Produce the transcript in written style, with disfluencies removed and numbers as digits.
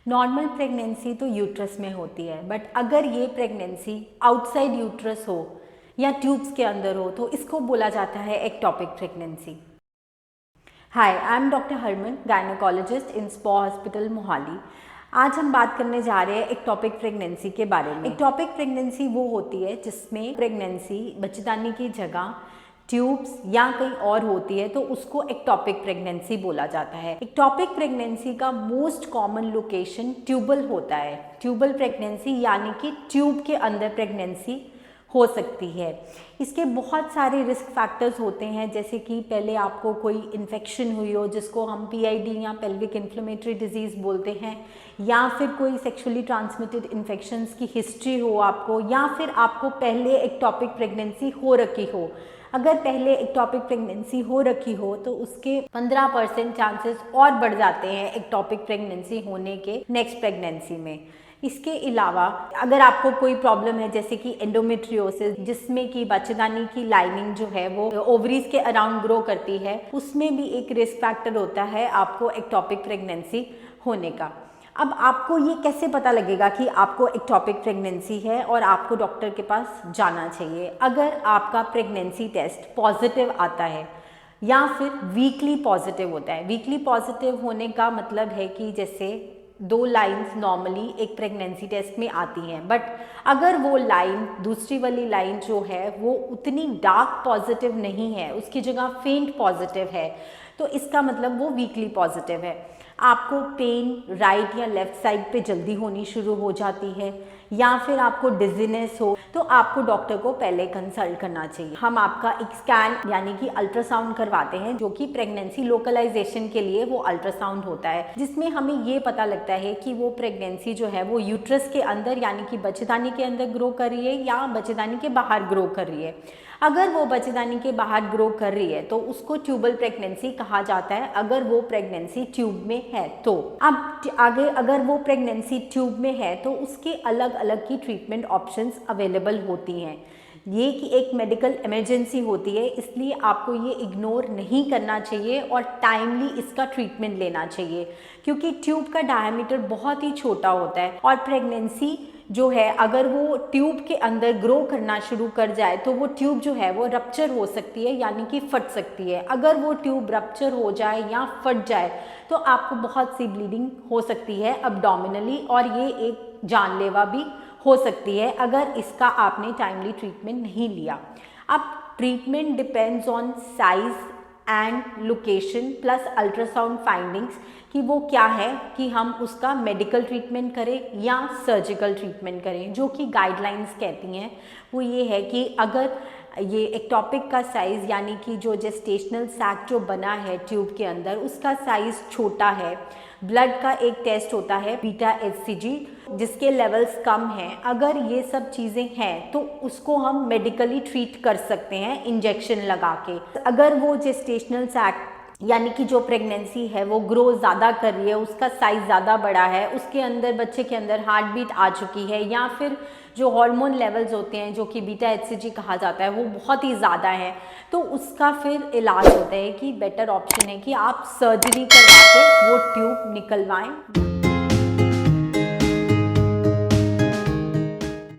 Normal pregnancy तो uterus में होती है, बट अगर ये प्रेगनेंसी आउटसाइड यूट्रस हो या ट्यूब्स के अंदर हो तो इसको बोला जाता है ectopic pregnancy. Hi, I am doctor Harman, gynaecologist in स्पॉ हॉस्पिटल मोहाली। आज हम बात करने जा रहे हैं एक्टोपिक प्रेगनेंसी के बारे में। एक्टोपिक प्रेगनेंसी वो होती है जिसमें प्रेगनेंसी बच्चेदानी की जगह ट्यूब्स या कहीं और होती है, तो उसको एक्टोपिक प्रेगनेंसी बोला जाता है। एक्टोपिक प्रेगनेंसी का मोस्ट कॉमन लोकेशन ट्यूबल होता है। ट्यूबल प्रेगनेंसी यानी कि ट्यूब के अंदर प्रेगनेंसी हो सकती है। इसके बहुत सारे रिस्क फैक्टर्स होते हैं, जैसे कि पहले आपको कोई इन्फेक्शन हुई हो जिसको हम पीआईडी या पेल्विक इन्फ्लेमेटरी डिजीज़ बोलते हैं, या फिर कोई सेक्सुअली ट्रांसमिटेड इन्फेक्शंस की हिस्ट्री हो आपको, या फिर आपको पहले एक्टोपिक प्रेगनेंसी हो रखी हो। अगर पहले एक्टोपिक प्रेगनेंसी हो रखी हो तो उसके 15% चांसेस और बढ़ जाते हैं एक्टोपिक प्रेगनेंसी होने के नेक्स्ट प्रेगनेंसी में। इसके अलावा अगर आपको कोई प्रॉब्लम है जैसे कि एंडोमेट्रियोसिस, जिसमें कि बच्चेदानी की लाइनिंग जो है वो ओवरीज के अराउंड ग्रो करती है, उसमें भी एक रिस्क फैक्टर होता है आपको एक्टोपिक प्रेगनेंसी होने का। अब आपको ये कैसे पता लगेगा कि आपको एक्टोपिक प्रेगनेंसी है और आपको डॉक्टर के पास जाना चाहिए? अगर आपका प्रेगनेंसी टेस्ट पॉजिटिव आता है या फिर वीकली पॉजिटिव होता है। वीकली पॉजिटिव होने का मतलब है कि जैसे 2 लाइंस नॉर्मली एक प्रेगनेंसी टेस्ट में आती हैं, बट अगर वो लाइन, दूसरी वाली लाइन जो है वो उतनी डार्क पॉजिटिव नहीं है, उसकी जगह फेंट पॉजिटिव है, तो इसका मतलब वो वीकली पॉजिटिव है। आपको पेन राइट या लेफ्ट साइड पे जल्दी होनी शुरू हो जाती है, या फिर आपको डिजीनेस हो, तो आपको डॉक्टर को पहले कंसल्ट करना चाहिए। हम आपका एक स्कैन यानी कि अल्ट्रासाउंड करवाते हैं, जो कि प्रेगनेंसी लोकलाइजेशन के लिए वो अल्ट्रासाउंड होता है, जिसमें हमें ये पता लगता है कि वो प्रेगनेंसी जो है वो यूट्रस के अंदर यानी कि बच्चेदानी के अंदर ग्रो कर रही है या बच्चेदानी के बाहर ग्रो कर रही है। अगर वो बच्चेदानी के बाहर ग्रो कर रही है तो उसको ट्यूबल प्रेगनेंसी कहा जाता है, अगर वो प्रेगनेंसी ट्यूब में है तो। अब आगे अगर वो प्रेगनेंसी ट्यूब में है तो उसके अलग अलग की ट्रीटमेंट ऑप्शंस अवेलेबल होती हैं। ये कि एक मेडिकल इमरजेंसी होती है, इसलिए आपको ये इग्नोर नहीं करना चाहिए और टाइमली इसका ट्रीटमेंट लेना चाहिए, क्योंकि ट्यूब का डायमीटर बहुत ही छोटा होता है और प्रेगनेंसी जो है अगर वो ट्यूब के अंदर ग्रो करना शुरू कर जाए तो वो ट्यूब जो है वो रप्चर हो सकती है, यानी कि फट सकती है। अगर वो ट्यूब रप्चर हो जाए या फट जाए तो आपको बहुत सी ब्लीडिंग हो सकती है अब्डोमिनली, और ये एक जानलेवा भी हो सकती है अगर इसका आपने टाइमली ट्रीटमेंट नहीं लिया। अब treatment depends on size and location plus ultrasound findings, कि वो क्या है कि हम उसका मेडिकल ट्रीटमेंट करें या सर्जिकल ट्रीटमेंट करें। जो कि गाइडलाइंस कहती हैं वो ये है कि अगर ये एक्टोपिक का साइज़ यानी कि जो जेस्टेशनल सैक जो बना है ट्यूब के अंदर उसका साइज़ छोटा है, ब्लड का एक टेस्ट होता है बीटा एचसीजी जिसके लेवल्स कम हैं, अगर ये सब चीज़ें हैं तो उसको हम मेडिकली ट्रीट कर सकते हैं इंजेक्शन लगा के। अगर वो जेस्टेशनल सैक यानी कि जो प्रेगनेंसी है वो ग्रो ज़्यादा कर रही है, उसका साइज़ ज़्यादा बड़ा है, उसके अंदर बच्चे के अंदर हार्ट बीट आ चुकी है, या फिर जो हार्मोन लेवल्स होते हैं जो कि बीटा एचसीजी कहा जाता है वो बहुत ही ज़्यादा है, तो उसका फिर इलाज होता है कि बेटर ऑप्शन है कि आप सर्जरी करवा के वो ट्यूब निकलवाएं।